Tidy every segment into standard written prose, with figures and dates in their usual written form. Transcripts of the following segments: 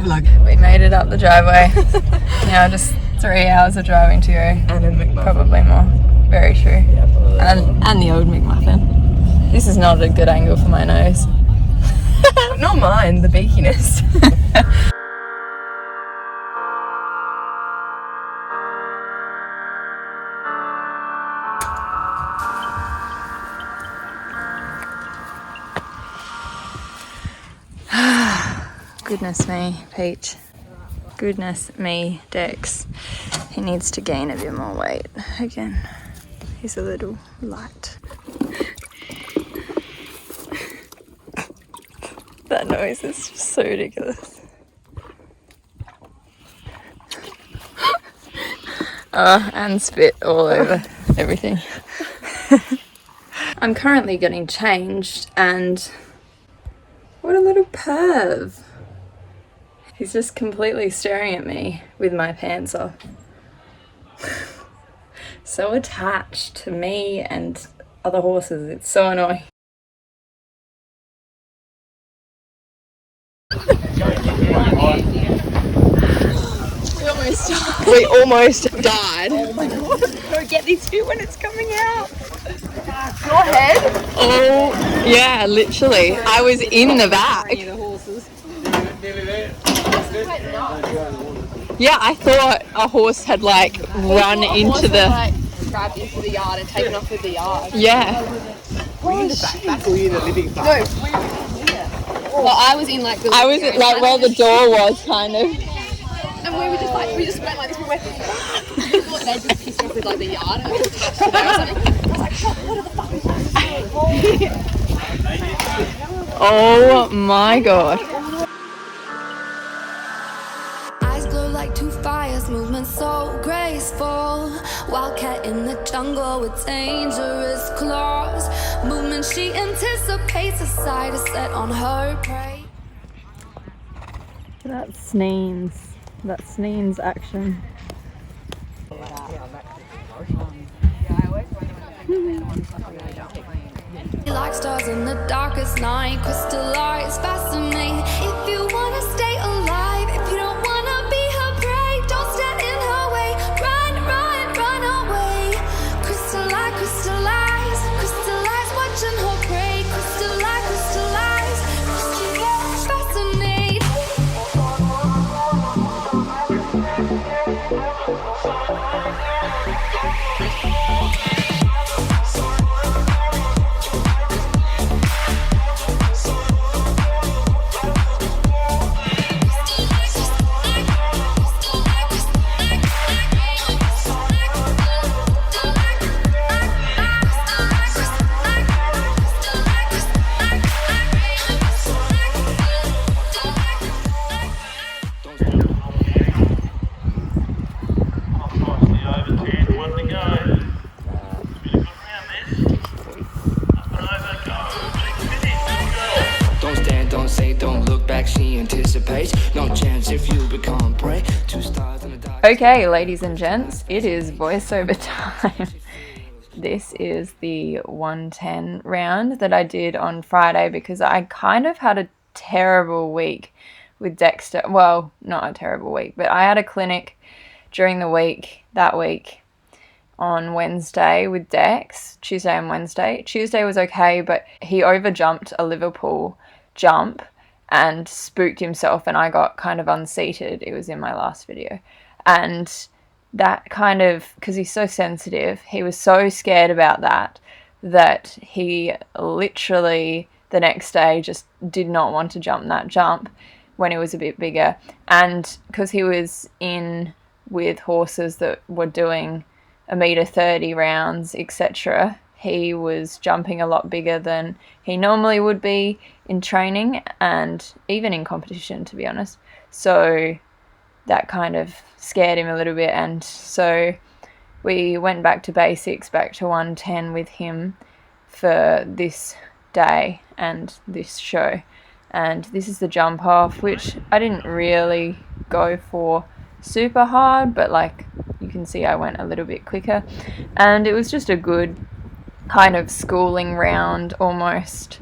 vlog. We made it up the driveway. Now just 3 hours of driving to go. And a McMuffin. Probably more. Very true. Yeah, probably. And the old McMuffin. This is not a good angle for my nose. Not mine, the beakiness. Goodness me, Peach. Goodness me, Dex. He needs to gain a bit more weight again. He's a little light. That noise is just so ridiculous. Oh, and spit all over everything. I'm currently getting changed and what a little perv. He's just completely staring at me with my pants off. So attached to me and other horses, it's so annoying. We almost died. Oh my god, go get this view when it's coming out. Your head? Oh, yeah, literally. I was in the back. Yeah, I thought a horse had like run into the... Like, grabbed into the yard and taken off with the yard. Yeah. Oh shit. No, we were in here. Well, I was in like the... I was at like where the door was, kind of. And we were just like, we just went like this, we went... We thought they just pissed off with like the yard and it was touched to there or something. I was like, what the fuck is this? Oh my god. Like two fires, movement so graceful. Wildcat in the jungle with dangerous claws. Movement she anticipates, a sight is set on her prey. That sneeze action. Like stars in the darkest night, crystallize, fascinate. If you wanna stay alive, if you don't wanna be her prey, don't stand in her way. Run, run, run away. Crystallize, crystallize, crystallize, watching her prey. Crystallize, crystallize, crystallize, fascinate. Okay, ladies and gents, it is voiceover time. This is the 110 round that I did on Friday because I kind of had a terrible week with Dexter. Well, not a terrible week, but I had a clinic during the week, that week, on Wednesday with Dex, Tuesday and Wednesday. Tuesday was okay, but he overjumped a Liverpool jump and spooked himself and I got kind of unseated. It was in my last video. And that kind of, because he's so sensitive, he was so scared about that he literally the next day just did not want to jump that jump when it was a bit bigger. And because he was in with horses that were doing 1.30 meter rounds, etc., he was jumping a lot bigger than he normally would be in training and even in competition, to be honest. So that kind of scared him a little bit, and so we went back to basics, back to 110 with him for this day and this show. And this is the jump off, which I didn't really go for super hard, but like you can see I went a little bit quicker, and it was just a good kind of schooling round almost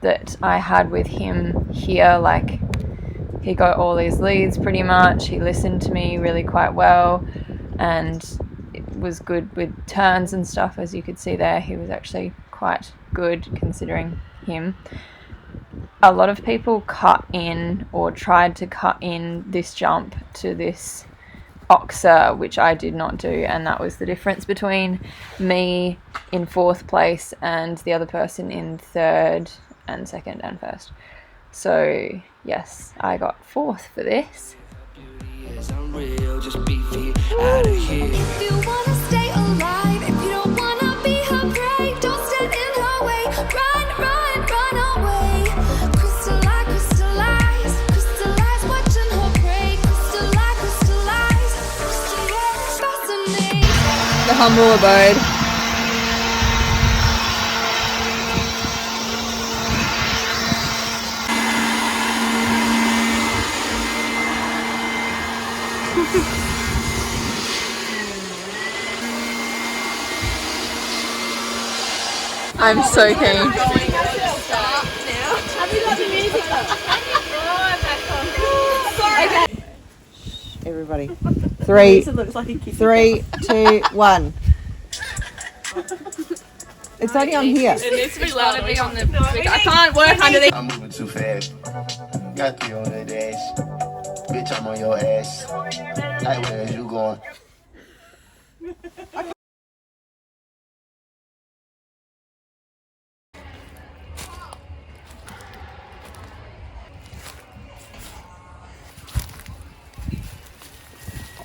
that I had with him here. Like he got all his leads pretty much. He listened to me really quite well and it was good with turns and stuff. As you could see there, he was actually quite good considering him. A lot of people cut in or tried to cut in this jump to this oxer, which I did not do, and that was the difference between me in 4th place and the other person in 3rd and 2nd and 1st. So yes, I got 4th for this. If you wanna stay alive, if you don't wanna be her prey, don't stand in her way. Run, run, run away. Crystallize, crystallize, crystallize, watching her prey. Crystallize, crystallize, crystallize, fascinate. The humble abode. I'm so keen. Have you got the music on? Everybody. 3, 3, 2, 1. It's only on here. It needs to be loud to be on the speaker. I can't work under the. I'm moving too fast. Got 3 on the dash. Bitch, I'm on your ass. Like, where is you going?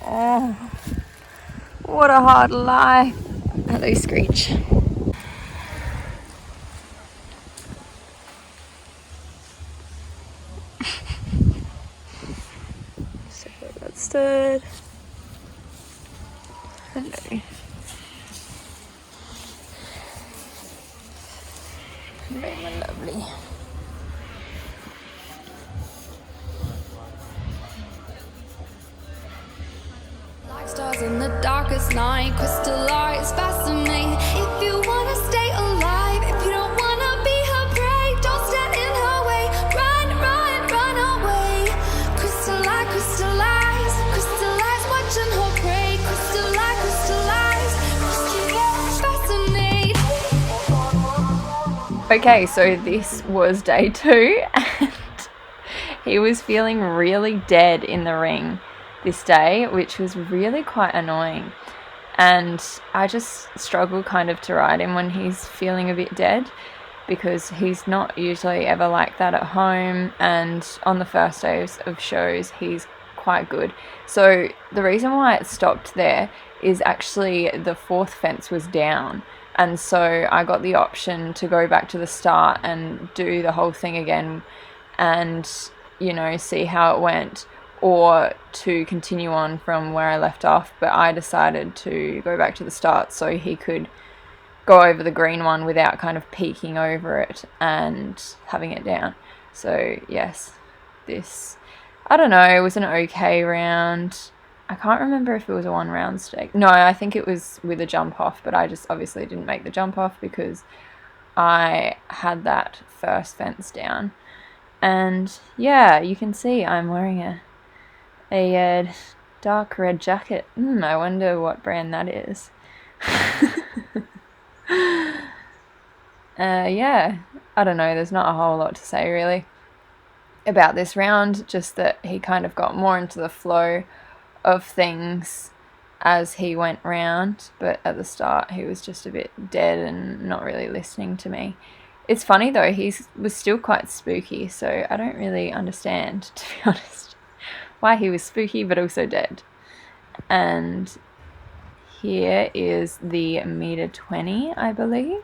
Oh, what a hard lie. Hello, Screech. So that's stood. Hello. Hello, my lovely. Like stars in the darkest night, crystallize, fascinate. If you wanna stay alive, if you don't wanna be her prey, don't stand in her way. Run, run, run away. Crystallize, crystallize, crystallize, watching her prey. Crystallize, crystallize, crystallize, fascinate. Okay, so this was day 2 and he was feeling really dead in the ring this day, which was really quite annoying, and I just struggle kind of to ride him when he's feeling a bit dead, because he's not usually ever like that at home, and on the first days of shows he's quite good. So the reason why it stopped there is actually the 4th fence was down, and so I got the option to go back to the start and do the whole thing again and, you know, see how it went, or to continue on from where I left off, but I decided to go back to the start so he could go over the green one without kind of peeking over it and having it down. So yes, this, I don't know, it was an okay round. I can't remember if it was a 1 round stake. No, I think it was with a jump off, but I just obviously didn't make the jump off because I had that first fence down. And yeah, you can see I'm wearing a dark red jacket. I wonder what brand that is. Yeah, I don't know, there's not a whole lot to say really about this round, just that he kind of got more into the flow of things as he went round, but at the start he was just a bit dead and not really listening to me. It's funny though, he was still quite spooky, so I don't really understand, to be honest, why he was spooky but also dead. And here is the meter 20, I believe.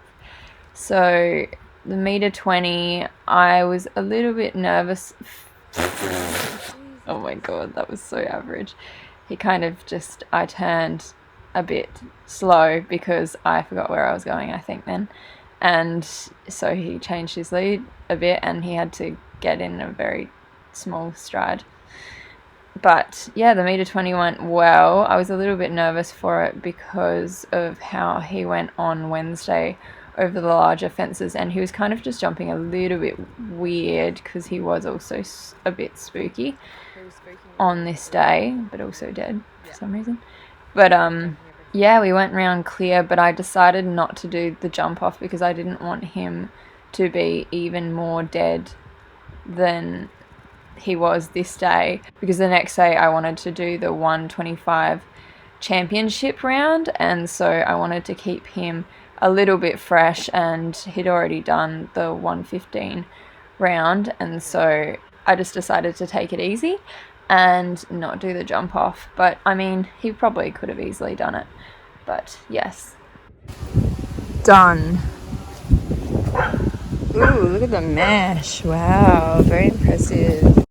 So the meter 20, I was a little bit nervous. Oh my god, that was so average. He kind of just, I turned a bit slow because I forgot where I was going, I think then. And so he changed his lead a bit and he had to get in a very small stride. But yeah, the meter 20 went well. I was a little bit nervous for it because of how he went on Wednesday over the larger fences, and he was kind of just jumping a little bit weird because he was also a bit spooky on this day, but also dead for some reason. But yeah, we went round clear, but I decided not to do the jump off because I didn't want him to be even more dead than he was this day, because the next day I wanted to do the 125 championship round, and so I wanted to keep him a little bit fresh, and he'd already done the 115 round, and so I just decided to take it easy and not do the jump off. But I mean, he probably could have easily done it, but yes. Done. Ooh, look at the mesh. Wow, very impressive.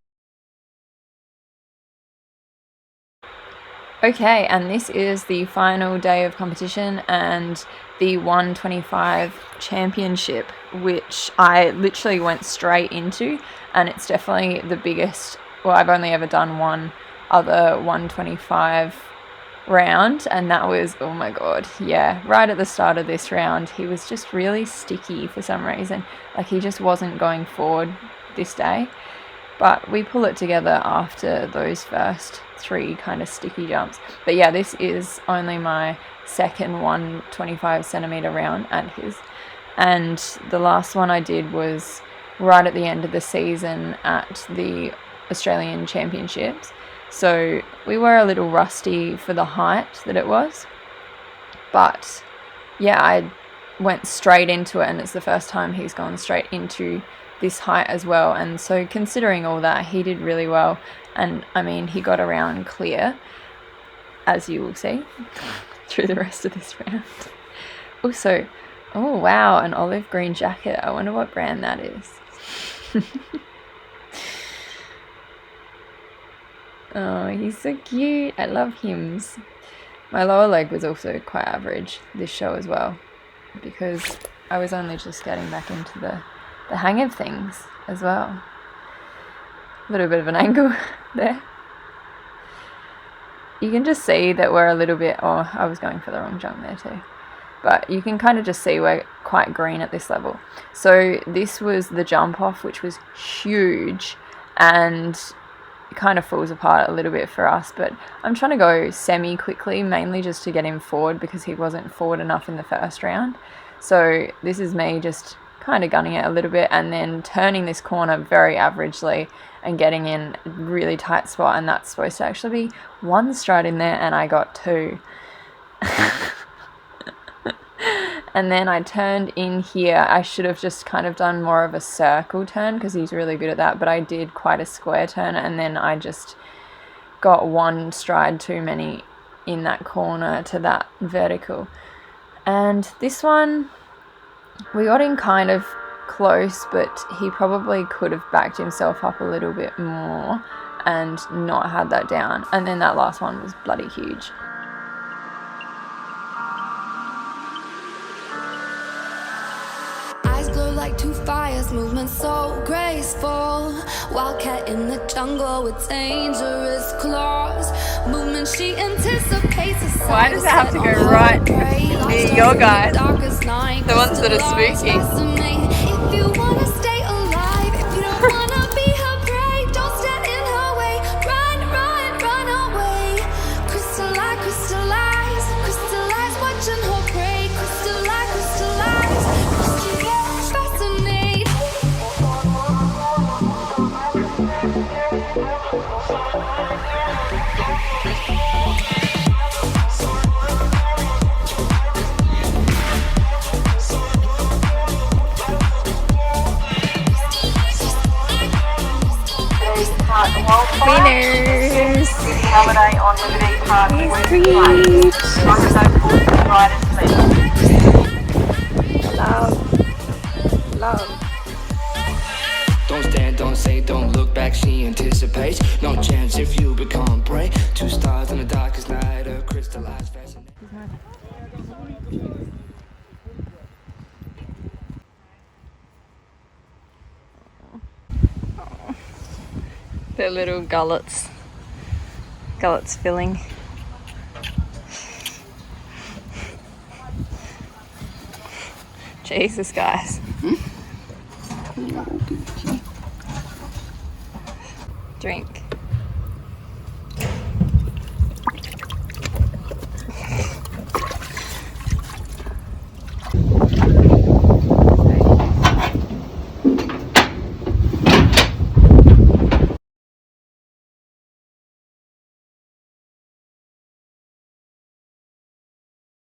Okay, and this is the final day of competition and the 125 championship, which I literally went straight into, and it's definitely the biggest. Well, I've only ever done one other 125 round, and that was, oh my god, yeah, right at the start of this round he was just really sticky for some reason. Like, he just wasn't going forward this day, but we pull it together after those first 3 kind of sticky jumps. But yeah, this is only my second 125 centimeter round at his, and the last one I did was right at the end of the season at the Australian Championships. So we were a little rusty for the height that it was, but yeah, I went straight into it, and it's the first time he's gone straight into this height as well. And so considering all that, he did really well, and I mean, he got around clear, as you will see through the rest of this round. Also, oh wow, an olive green jacket. I wonder what brand that is. Oh, he's so cute. I love him. My lower leg was also quite average this show as well, because I was only just getting back into the hang of things as well. A little bit of an angle there. You can just see that we're a little bit, oh, I was going for the wrong jump there too. But you can kind of just see we're quite green at this level. So this was the jump off, which was huge, and it kind of falls apart a little bit for us, but I'm trying to go semi quickly, mainly just to get him forward because he wasn't forward enough in the first round. So this is me just kind of gunning it a little bit and then turning this corner very averagely and getting in a really tight spot, and that's supposed to actually be 1 stride in there, and I got 2. And then I turned in here. I should have just kind of done more of a circle turn because he's really good at that, but I did quite a square turn, and then I just got 1 stride too many in that corner to that vertical. And this one, we got in kind of close, but he probably could have backed himself up a little bit more and not had that down. And then that last one was bloody huge. Like 2 fires, movement so graceful. Wildcat in the jungle with dangerous claws. Movement she anticipates. Why does it have to go right near your guys? The ones that are spooky. If you wanna stay alive, if you don't wanna be her prey, don't stand in her way. Run, run, run away. Crystallize, crystallize, crystallize, watching her prey. Crystallize, crystallize, crystallize, fascinate. Winners! Holiday on Liberty Park. Love. Don't stand, don't say, don't look back, she anticipates. No chance if you become prey. 2 stars in the darkest night, a crystallized fascination. Their little gullets filling. Jesus, guys. Drink.